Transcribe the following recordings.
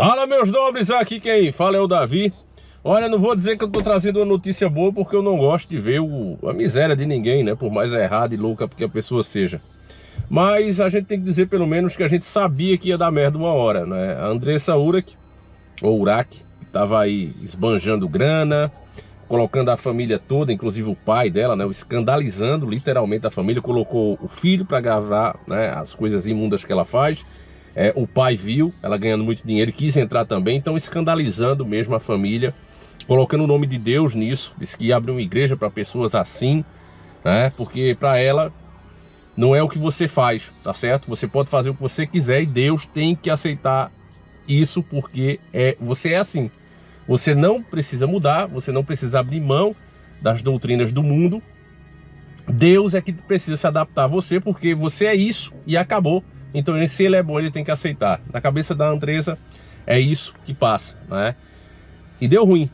Fala, meus nobres, aqui quem fala é o Davi. Olha, não vou dizer que eu tô trazendo uma notícia boa, porque eu não gosto de ver a miséria de ninguém, né? Por mais errada e louca que a pessoa seja. Mas a gente tem que dizer pelo menos que a gente sabia que ia dar merda uma hora, né? A Andressa Urach, ou Urach, que tava aí esbanjando grana, colocando a família toda, inclusive o pai dela, né? Escandalizando literalmente a família, colocou o filho para gravar, né, as coisas imundas que ela faz. O pai viu ela ganhando muito dinheiro e quis entrar também, então escandalizando mesmo a família, colocando o nome de Deus nisso. Diz que ia abrir uma igreja para pessoas assim, né? Porque para ela não é o que você faz, tá certo? Você pode fazer o que você quiser e Deus tem que aceitar isso, porque você é assim. Você não precisa mudar, você não precisa abrir mão das doutrinas do mundo. Deus é que precisa se adaptar a você, porque você é isso e acabou. Então, se ele é bom, ele tem que aceitar. Na cabeça da Andressa é isso que passa, né? E deu ruim,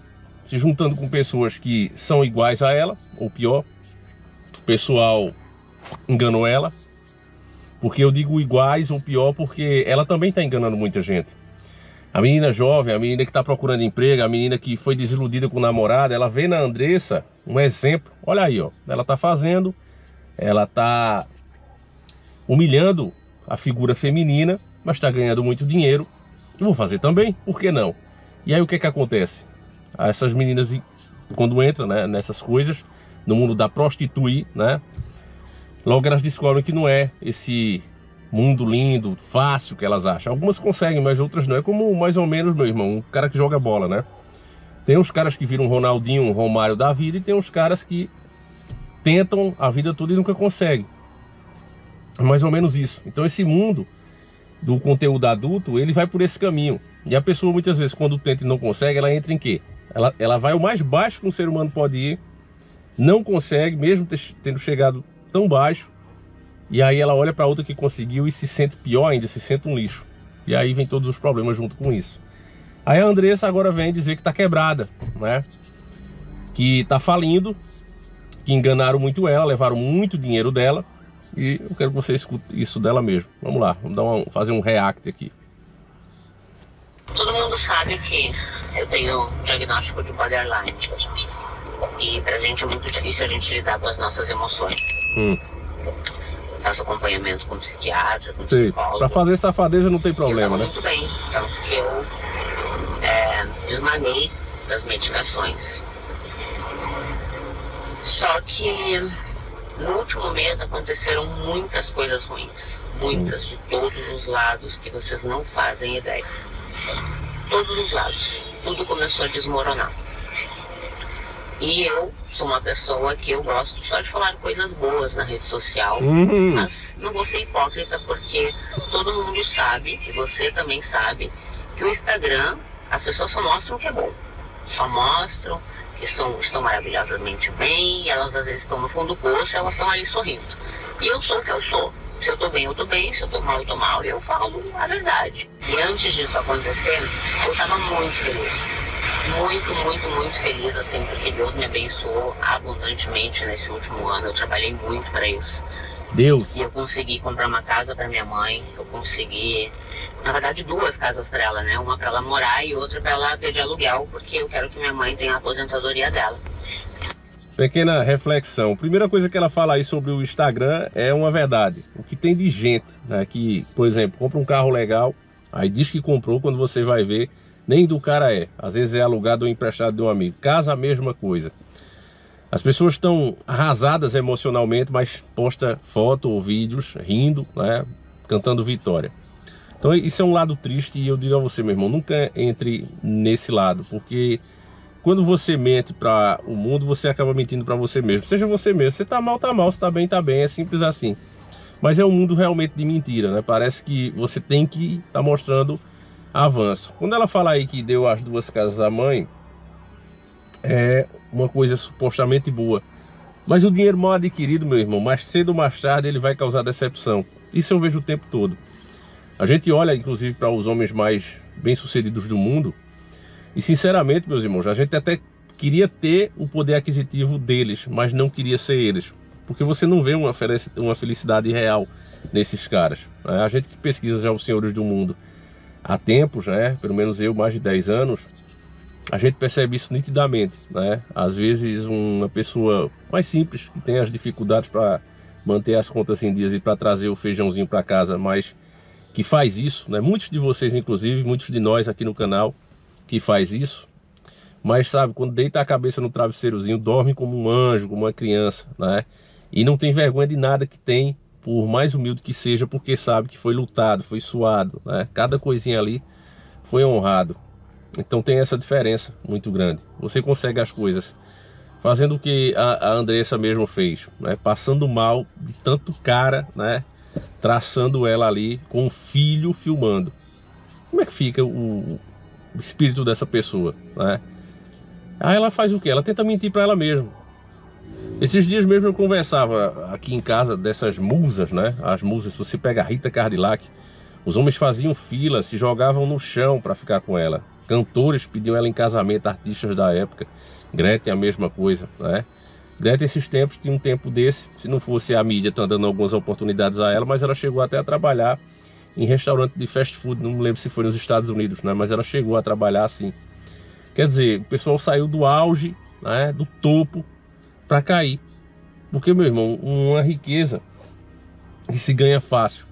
se juntando com pessoas que são iguais a ela, ou pior, o pessoal enganou ela. Porque eu digo iguais ou pior, porque ela também está enganando muita gente. A menina jovem, a menina que está procurando emprego, a menina que foi desiludida com o namorado, ela vê na Andressa um exemplo. Olha aí, ó, ela está fazendo, ela está humilhando a figura feminina, mas está ganhando muito dinheiro. Eu vou fazer também, por que não? E aí o que acontece? Essas meninas, quando entram, né, nessas coisas, no mundo da prostituir, né, logo elas descobrem que não é esse mundo lindo, fácil que elas acham. Algumas conseguem, mas outras não. É como mais ou menos, meu irmão, um cara que joga bola, né? Tem uns caras que viram um Ronaldinho, um Romário da vida, e tem uns caras que tentam a vida toda e nunca conseguem. É mais ou menos isso. Então esse mundo do conteúdo adulto, ele vai por esse caminho. E a pessoa muitas vezes, quando tenta e não consegue, ela entra em quê? Ela vai o mais baixo que um ser humano pode ir, não consegue, mesmo tendo chegado tão baixo, e aí ela olha para outra que conseguiu e se sente pior ainda, se sente um lixo. E aí vem todos os problemas junto com isso. Aí a Andressa agora vem dizer que tá quebrada, né? Que tá falindo, que enganaram muito ela, levaram muito dinheiro dela. E eu quero que você escute isso dela mesmo. Vamos lá, vamos fazer um react aqui. Todo mundo sabe que eu tenho diagnóstico de borderline. E pra gente é muito difícil a gente lidar com as nossas emoções. Faço acompanhamento com psiquiatra, com psicólogo. Pra fazer safadeza não tem problema, né? Muito bem, tanto que eu desmanei das medicações. Só que no último mês aconteceram muitas coisas ruins. Muitas, de todos os lados, que vocês não fazem ideia. Todos os lados. Tudo começou a desmoronar. E eu sou uma pessoa que eu gosto só de falar coisas boas na rede social. Mas não vou ser hipócrita, porque todo mundo sabe, e você também sabe, que o Instagram, as pessoas só mostram o que é bom. Só mostram que estão maravilhosamente bem, e elas às vezes estão no fundo do poço e elas estão ali sorrindo. E eu sou o que eu sou. Se eu tô bem, eu tô bem. Se eu tô mal, eu tô mal. E eu falo a verdade. E antes disso acontecer, eu tava muito feliz. Muito, muito, muito feliz, assim, porque Deus me abençoou abundantemente nesse último ano. Eu trabalhei muito para isso. Deus. E eu consegui comprar uma casa para minha mãe. Eu consegui, na verdade, 2 casas para ela, né? Uma para ela morar e outra para ela ter de aluguel, porque eu quero que minha mãe tenha a aposentadoria dela. Pequena reflexão. Primeira coisa que ela fala aí sobre o Instagram é uma verdade. O que tem de gente, né, que, por exemplo, compra um carro legal, aí diz que comprou, quando você vai ver, nem do cara é. Às vezes é alugado ou emprestado de um amigo. Casa, a mesma coisa. As pessoas estão arrasadas emocionalmente, mas posta foto ou vídeos rindo, né, cantando vitória. Então isso é um lado triste, e eu digo a você, meu irmão, nunca entre nesse lado, porque quando você mente para o mundo, você acaba mentindo para você mesmo. Seja você mesmo. Você tá mal, você tá bem, é simples assim. Mas é um mundo realmente de mentira, né? Parece que você tem que estar mostrando avanço. Quando ela fala aí que deu as 2 casas à mãe, é uma coisa supostamente boa. Mas o dinheiro mal adquirido, meu irmão, mais cedo ou mais tarde ele vai causar decepção. Isso eu vejo o tempo todo. A gente olha, inclusive, para os homens mais bem-sucedidos do mundo, e sinceramente, meus irmãos, a gente até queria ter o poder aquisitivo deles, mas não queria ser eles. Porque você não vê uma felicidade real nesses caras. A gente que pesquisa já os senhores do mundo, há tempos, né? Pelo menos eu, mais de 10 anos, a gente percebe isso nitidamente, né? Às vezes uma pessoa mais simples, que tem as dificuldades para manter as contas em dias e para trazer o feijãozinho para casa, mas que faz isso, né? Muitos de vocês, inclusive, muitos de nós aqui no canal, que faz isso, mas sabe, quando deita a cabeça no travesseirozinho, dorme como um anjo, como uma criança, né? E não tem vergonha de nada que tem, por mais humilde que seja, porque sabe que foi lutado, foi suado, né? Cada coisinha ali foi honrado. Então tem essa diferença muito grande. Você consegue as coisas fazendo o que a Andressa mesmo fez, né? Passando mal de tanto cara, né? Traçando ela ali com o filho filmando. Como é que fica o espírito dessa pessoa, né? Aí ela faz o quê? Ela tenta mentir para ela mesma. Esses dias mesmo eu conversava aqui em casa dessas musas, né? As musas, se você pega a Rita Cadillac, os homens faziam fila, se jogavam no chão para ficar com ela. Cantores pediam ela em casamento, artistas da época. Gretchen a mesma coisa, né? Gretchen esses tempos tinha um tempo desse, se não fosse a mídia tá dando algumas oportunidades a ela, mas ela chegou até a trabalhar em restaurante de fast food, não me lembro se foi nos Estados Unidos, né? Mas ela chegou a trabalhar assim. Quer dizer, o pessoal saiu do auge, né? Do topo para cair. Porque, meu irmão, uma riqueza que se ganha fácil,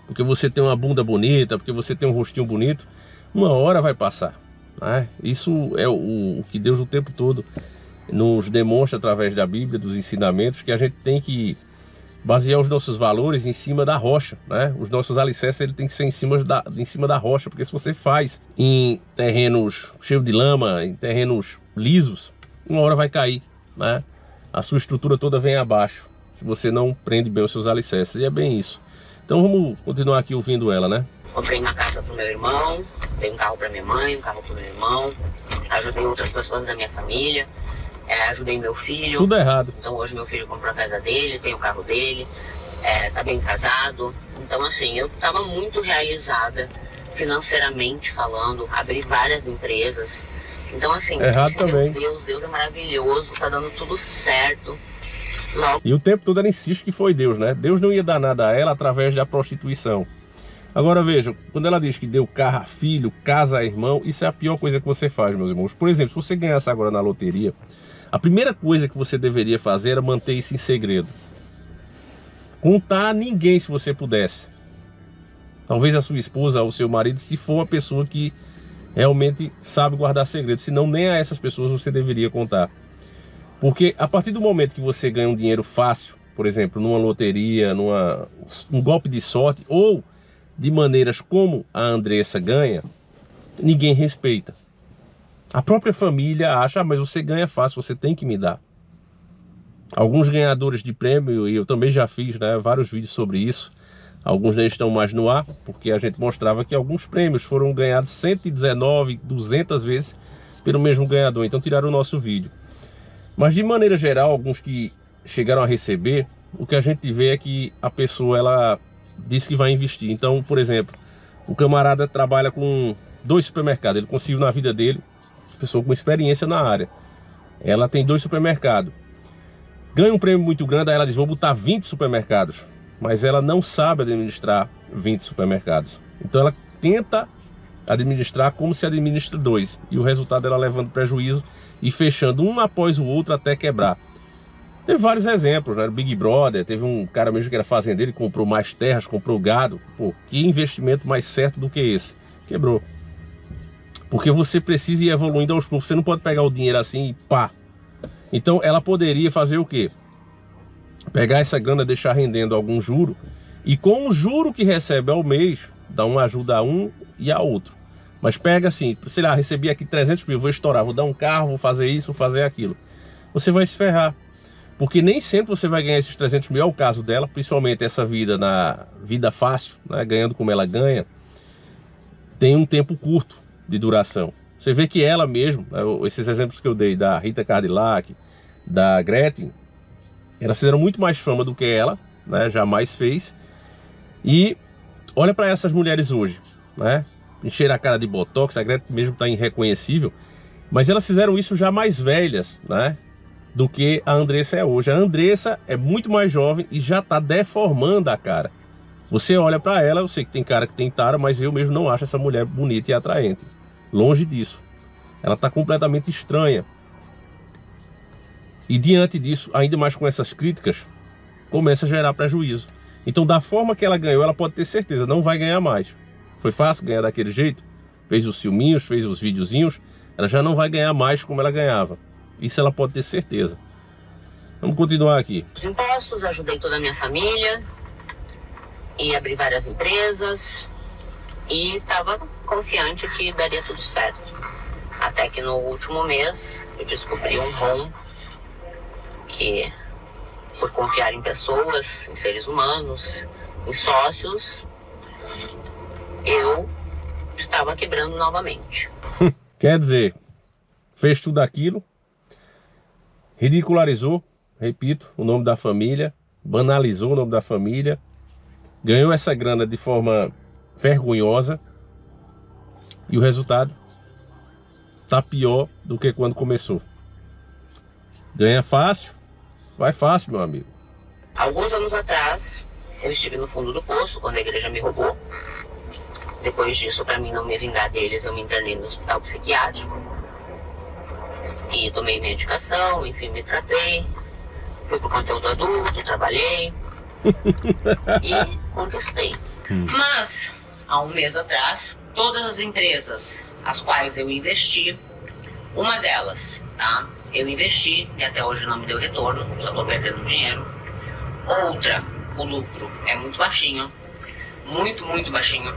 porque você tem uma bunda bonita, porque você tem um rostinho bonito, uma hora vai passar, né? Isso é o que Deus o tempo todo nos demonstra através da Bíblia, dos ensinamentos, que a gente tem que basear os nossos valores em cima da rocha, né? Os nossos alicerces ele tem que ser em cima da rocha, porque se você faz em terrenos cheios de lama, em terrenos lisos, uma hora vai cair, né? A sua estrutura toda vem abaixo, se você não prende bem os seus alicerces, e é bem isso. Então vamos continuar aqui ouvindo ela, né? Comprei uma casa pro meu irmão, dei um carro pra minha mãe, um carro pro meu irmão, ajudei outras pessoas da minha família, ajudei meu filho. Tudo errado. Então hoje meu filho comprou a casa dele, tem o carro dele, tá bem casado. Então assim, eu tava muito realizada financeiramente falando, abri várias empresas. Então assim, errado também. Deus é maravilhoso, tá dando tudo certo. Logo... E o tempo todo ela insiste que foi Deus, né? Deus não ia dar nada a ela através da prostituição. Agora vejam, quando ela diz que deu carro a filho, casa a irmão, isso é a pior coisa que você faz, meus irmãos. Por exemplo, se você ganhasse agora na loteria, a primeira coisa que você deveria fazer era manter isso em segredo. Contar a ninguém se você pudesse. Talvez a sua esposa ou o seu marido, se for uma pessoa que realmente sabe guardar segredo. Senão nem a essas pessoas você deveria contar. Porque a partir do momento que você ganha um dinheiro fácil, por exemplo, numa loteria, um golpe de sorte, ou de maneiras como a Andressa ganha, ninguém respeita. A própria família acha, mas você ganha fácil, você tem que me dar. Alguns ganhadores de prêmio, e eu também já fiz, né, vários vídeos sobre isso, alguns nem estão mais no ar, porque a gente mostrava que alguns prêmios foram ganhados 119, 200 vezes pelo mesmo ganhador, então tiraram o nosso vídeo. Mas de maneira geral, alguns que chegaram a receber, o que a gente vê é que a pessoa, ela diz que vai investir. Então, por exemplo, o camarada trabalha com 2 supermercados, ele conseguiu na vida dele, pessoa com experiência na área. Ela tem 2 supermercados. Ganha um prêmio muito grande, aí ela diz, vou botar 20 supermercados. Mas ela não sabe administrar 20 supermercados. Então ela tenta administrar como se administra 2. E o resultado ela levando prejuízo e fechando um após o outro até quebrar. Teve vários exemplos, né? Big Brother, teve um cara mesmo que era fazendeiro, ele comprou mais terras, comprou gado. Pô, que investimento mais certo do que esse? Quebrou. Porque você precisa ir evoluindo aos poucos. Você não pode pegar o dinheiro assim e pá. Então ela poderia fazer o quê? Pegar essa grana, deixar rendendo algum juro. E com o juro que recebe ao mês, dá uma ajuda a um e a outro. Mas pega assim, sei lá, recebi aqui 300 mil, vou estourar, vou dar um carro, vou fazer isso, vou fazer aquilo. Você vai se ferrar. Porque nem sempre você vai ganhar esses 300 mil, é o caso dela, principalmente essa vida na vida fácil, né, ganhando como ela ganha, tem um tempo curto de duração. Você vê que ela mesmo, esses exemplos que eu dei da Rita Cadillac, da Gretchen, elas fizeram muito mais fama do que ela, né, jamais fez. E olha para essas mulheres hoje, né, encher a cara de botox, a Gretchen mesmo está irreconhecível, mas elas fizeram isso já mais velhas, né, do que a Andressa é hoje. A Andressa é muito mais jovem e já está deformando a cara. Você olha pra ela, eu sei que tem cara que tem tara, mas eu mesmo não acho essa mulher bonita e atraente. Longe disso. Ela tá completamente estranha. E diante disso, ainda mais com essas críticas, começa a gerar prejuízo. Então, da forma que ela ganhou, ela pode ter certeza, não vai ganhar mais. Foi fácil ganhar daquele jeito? Fez os filminhos, fez os videozinhos, ela já não vai ganhar mais como ela ganhava. Isso ela pode ter certeza. Vamos continuar aqui. Os impostos, ajudei toda a minha família e abri várias empresas e estava confiante que daria tudo certo. Até que no último mês eu descobri um rombo que, por confiar em pessoas, em seres humanos, em sócios, eu estava quebrando novamente. Quer dizer, fez tudo aquilo, ridicularizou, repito, o nome da família, banalizou o nome da família, ganhou essa grana de forma vergonhosa e o resultado tá pior do que quando começou. Ganha fácil, vai fácil, meu amigo. Alguns anos atrás, eu estive no fundo do poço quando a igreja me roubou. Depois disso, para mim não me vingar deles, eu me internei no hospital psiquiátrico. E tomei medicação, enfim, me tratei. Fui pro conteúdo adulto, trabalhei. E conquistei. Mas, há um mês atrás, todas as empresas as quais eu investi, uma delas, tá? Eu investi e até hoje não me deu retorno, só tô perdendo dinheiro. Outra, o lucro é muito baixinho, muito baixinho.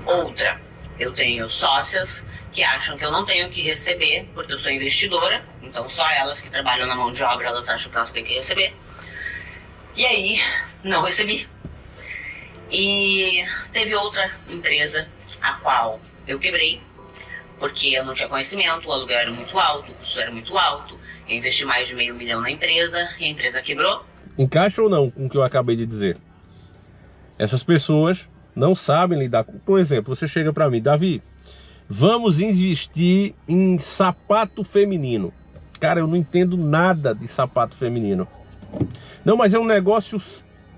Outra, eu tenho sócias que acham que eu não tenho que receber, porque eu sou investidora, então só elas que trabalham na mão de obra, elas acham que elas têm que receber. E aí, não recebi. E teve outra empresa, a qual eu quebrei, porque eu não tinha conhecimento, o aluguel era muito alto, o custo era muito alto, eu investi mais de R$500 mil na empresa, e a empresa quebrou. Encaixa ou não com o que eu acabei de dizer? Essas pessoas não sabem lidar com... Por exemplo, você chega para mim, Davi, vamos investir em sapato feminino. Cara, eu não entendo nada de sapato feminino. Não, mas é um negócio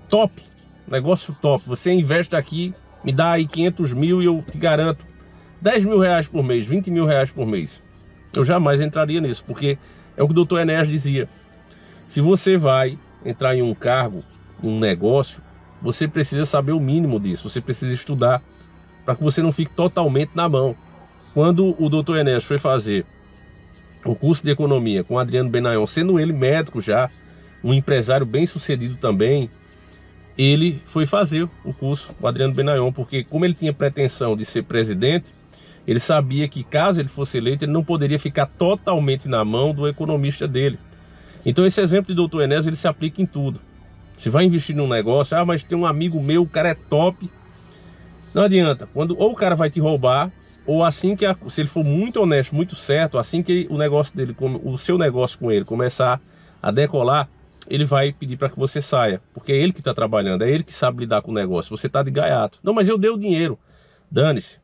top. Negócio top. Você investe aqui, me dá aí 500 mil e eu te garanto 10 mil reais por mês, 20 mil reais por mês. Eu jamais entraria nisso, porque é o que o Dr. Enéas dizia. Se você vai entrar em um cargo, em um negócio, você precisa saber o mínimo disso. Você precisa estudar para que você não fique totalmente na mão. Quando o Dr. Enéas foi fazer o curso de economia com Adriano Benayon, sendo ele médico já, um empresário bem sucedido também, ele foi fazer o curso com Adriano Benayon, porque como ele tinha pretensão de ser presidente, ele sabia que caso ele fosse eleito, ele não poderia ficar totalmente na mão do economista dele. Então esse exemplo de Dr. Enéas, ele se aplica em tudo. Você vai investir num negócio, mas tem um amigo meu, o cara é top. Não adianta, ou o cara vai te roubar, ou assim que, se ele for muito honesto, muito certo, assim que o negócio dele, o seu negócio com ele começar a decolar, ele vai pedir para que você saia, porque é ele que está trabalhando, é ele que sabe lidar com o negócio, você está de gaiato. Não, mas eu dei o dinheiro, dane-se.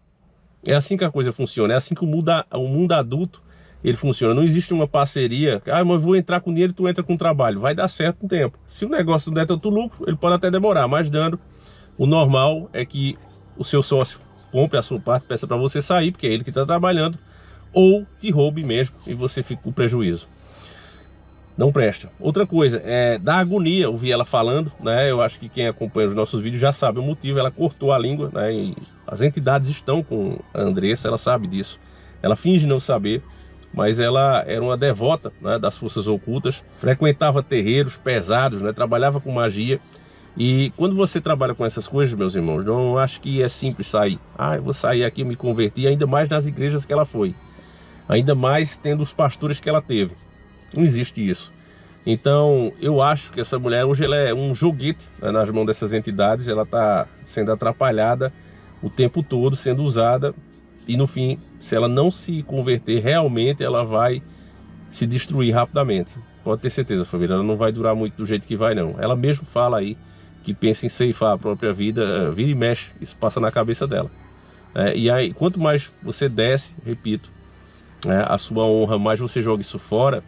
É assim que a coisa funciona, é assim que o mundo adulto ele funciona. Não existe uma parceria, mas eu vou entrar com dinheiro e tu entra com trabalho, vai dar certo um tempo. Se o negócio não der tanto lucro, ele pode até demorar, mas dando, o normal é que o seu sócio compre a sua parte, peça para você sair, porque é ele que está trabalhando, ou te roube mesmo e você fica com prejuízo. Não presta. Outra coisa, da agonia, eu vi ela falando, né? Eu acho que quem acompanha os nossos vídeos já sabe o motivo. Ela cortou a língua, né? E as entidades estão com a Andressa, ela sabe disso. Ela finge não saber, mas ela era uma devota, né, das forças ocultas, frequentava terreiros pesados, né? Trabalhava com magia. E quando você trabalha com essas coisas, meus irmãos, não acho que é simples sair. Eu vou sair aqui, me converter, ainda mais nas igrejas que ela foi. Ainda mais tendo os pastores que ela teve. Não existe isso. Então, eu acho que essa mulher, hoje ela é um joguete, né, nas mãos dessas entidades. Ela está sendo atrapalhada o tempo todo, sendo usada. E no fim, se ela não se converter, realmente ela vai se destruir rapidamente. Pode ter certeza, família, ela não vai durar muito do jeito que vai, não. Ela mesmo fala aí que pensa em ceifar a própria vida, vira e mexe, isso passa na cabeça dela. E aí, quanto mais você desce, repito, a sua honra, mais você joga isso fora,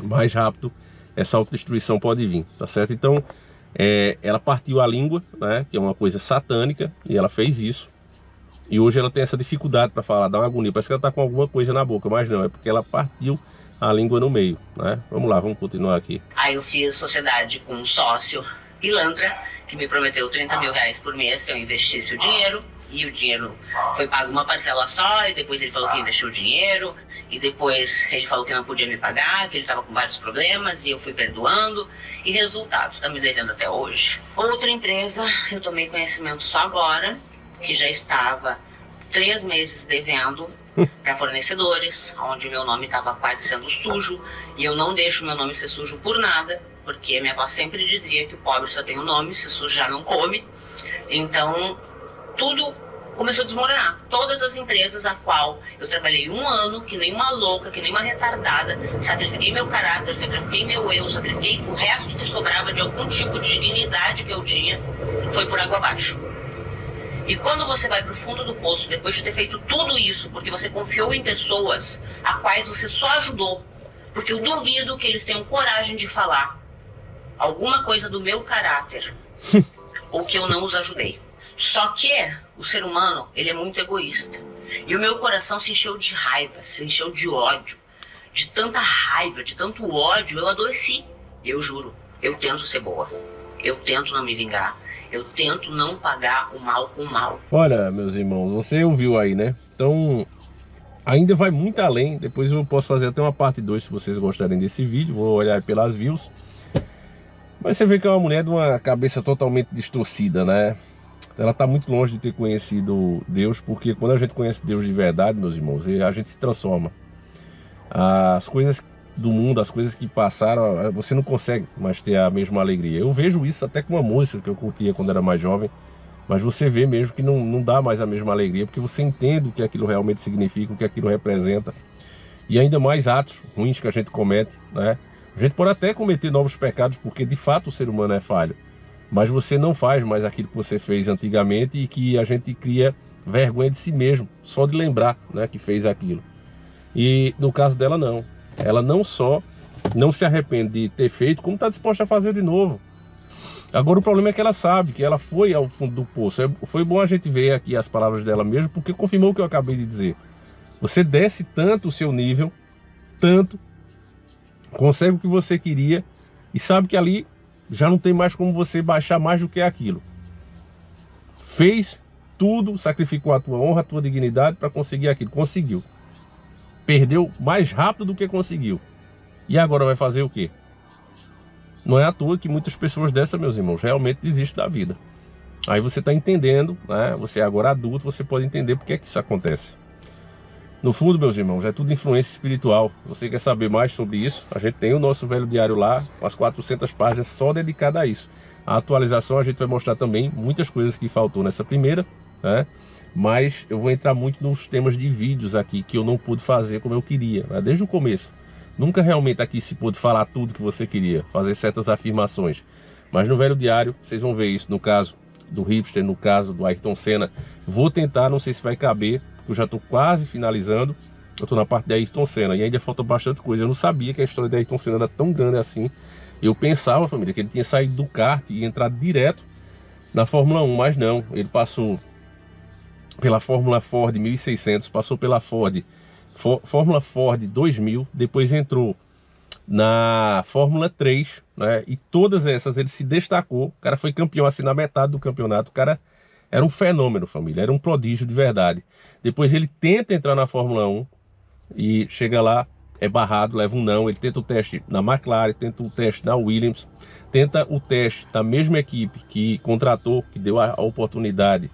mais rápido essa autodestruição pode vir, tá certo? Então, ela partiu a língua, né, que é uma coisa satânica, e ela fez isso. E hoje ela tem essa dificuldade para falar, dá uma agonia, parece que ela está com alguma coisa na boca, mas não, é porque ela partiu a língua no meio, né? Vamos lá, vamos continuar aqui. Aí eu fiz sociedade com um sócio pilantra, que me prometeu 30 mil reais por mês se eu investisse o dinheiro, e o dinheiro foi pago uma parcela só, e depois ele falou que investiu o dinheiro, e depois ele falou que não podia me pagar, que ele estava com vários problemas, e eu fui perdoando, e resultado, está me devendo até hoje. Outra empresa, eu tomei conhecimento só agora, que já estava 3 meses devendo para fornecedores, onde meu nome estava quase sendo sujo, e eu não deixo meu nome ser sujo por nada, porque minha avó sempre dizia que o pobre só tem um nome, se sujar não come. Então, tudo começou a desmoronar. Todas as empresas a qual eu trabalhei 1 ano, que nem uma louca, que nem uma retardada, sacrifiquei meu caráter, sacrifiquei meu eu, sacrifiquei o resto que sobrava de algum tipo de dignidade que eu tinha, foi por água abaixo. E quando você vai para o fundo do poço, depois de ter feito tudo isso, porque você confiou em pessoas a quais você só ajudou, porque eu duvido que eles tenham coragem de falar alguma coisa do meu caráter, ou que eu não os ajudei. Só que o ser humano, ele é muito egoísta. E o meu coração se encheu de raiva, se encheu de ódio. De tanta raiva, de tanto ódio, eu adoeci. Eu juro, eu tento ser boa. Eu tento não me vingar. Eu tento não pagar o mal com o mal. Olha, meus irmãos, você ouviu aí, né? Então, ainda vai muito além. Depois eu posso fazer até uma parte 2 se vocês gostarem desse vídeo. Vou olhar pelas views. Mas você vê que é uma mulher de uma cabeça totalmente distorcida, né? Ela está muito longe de ter conhecido Deus, porque quando a gente conhece Deus de verdade, meus irmãos, a gente se transforma. As coisas do mundo, as coisas que passaram, você não consegue mais ter a mesma alegria. Eu vejo isso até com uma música que eu curtia quando era mais jovem, mas você vê mesmo que não dá mais a mesma alegria, porque você entende o que aquilo realmente significa, o que aquilo representa, e ainda mais atos ruins que a gente comete, né? A gente pode até cometer novos pecados, porque de fato o ser humano é falho, mas você não faz mais aquilo que você fez antigamente e que a gente cria vergonha de si mesmo, só de lembrar, né, que fez aquilo. E no caso dela não. Ela não só não se arrepende de ter feito, como está disposta a fazer de novo. Agora o problema é que ela sabe que ela foi ao fundo do poço. Foi bom a gente ver aqui as palavras dela mesmo, porque confirmou o que eu acabei de dizer. Você desce tanto o seu nível, tanto, consegue o que você queria, e sabe que ali já não tem mais como você baixar mais do que aquilo. Fez tudo, sacrificou a tua honra, a tua dignidade para conseguir aquilo. Conseguiu. Perdeu mais rápido do que conseguiu. E agora vai fazer o quê? Não é à toa que muitas pessoas dessas, meus irmãos, realmente desistem da vida. Aí você está entendendo, né? Você é agora adulto, você pode entender por que é que isso acontece. No fundo, meus irmãos, é tudo influência espiritual. Você quer saber mais sobre isso? A gente tem o nosso velho diário lá, com as 400 páginas só dedicada a isso. A atualização a gente vai mostrar também muitas coisas que faltou nessa primeira, né? Mas eu vou entrar muito nos temas de vídeos aqui que eu não pude fazer como eu queria, né? Desde o começo. Nunca realmente aqui se pôde falar tudo que você queria, fazer certas afirmações. Mas no velho diário, vocês vão ver isso no caso do Hipster, no caso do Ayrton Senna. Vou tentar, não sei se vai caber, porque eu já estou quase finalizando. Eu estou na parte de Ayrton Senna e ainda falta bastante coisa. Eu não sabia que a história de Ayrton Senna era tão grande assim. Eu pensava, família, que ele tinha saído do kart e entrado direto na Fórmula 1, mas não. Ele passou pela Fórmula Ford 1600, passou pela Fórmula Ford 2000, depois entrou na Fórmula 3, né? E todas essas ele se destacou. O cara foi campeão assim na metade do campeonato. O cara era um fenômeno, família, era um prodígio de verdade. Depois ele tenta entrar na Fórmula 1 e chega lá, é barrado, leva um não. Ele tenta o teste na McLaren, tenta o teste na Williams, tenta o teste da mesma equipe que contratou, que deu a oportunidade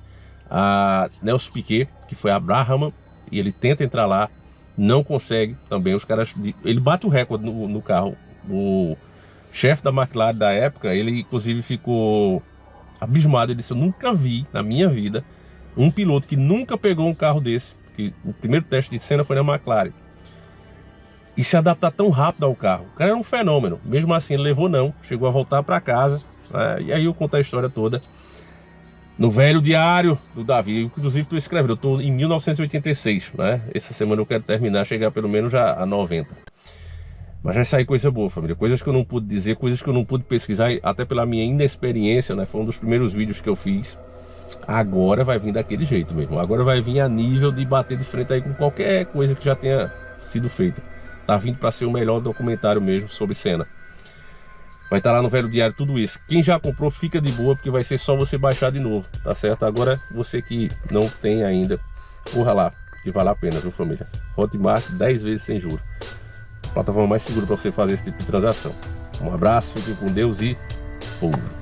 a Nelson Piquet, que foi a Brabham, e ele tenta entrar lá, não consegue também. Os caras, ele bate o recorde no carro. O chefe da McLaren da época, ele inclusive ficou abismado. Ele disse: eu nunca vi na minha vida um piloto que nunca pegou um carro desse, que o primeiro teste de Senna foi na McLaren, e se adaptar tão rápido ao carro. O cara era um fenômeno. Mesmo assim ele levou não, chegou a voltar para casa, né? E aí eu conto a história toda no velho diário do Davi. Inclusive estou escrevendo, eu estou em 1986, né? Essa semana eu quero terminar, chegar pelo menos já a 90. Mas vai sair coisa boa, família. Coisas que eu não pude dizer, coisas que eu não pude pesquisar, até pela minha inexperiência, né? Foi um dos primeiros vídeos que eu fiz. Agora vai vir daquele jeito mesmo. Agora vai vir a nível de bater de frente aí com qualquer coisa que já tenha sido feita. Tá vindo para ser o melhor documentário mesmo sobre Senna. Vai estar lá no Velho Diário tudo isso. Quem já comprou, fica de boa, porque vai ser só você baixar de novo, tá certo? Agora, você que não tem ainda, corra lá, que vale a pena, viu, família? Hotmart 10 vezes sem juros. Plataforma mais segura para você fazer esse tipo de transação. Um abraço, fiquem com Deus e fui!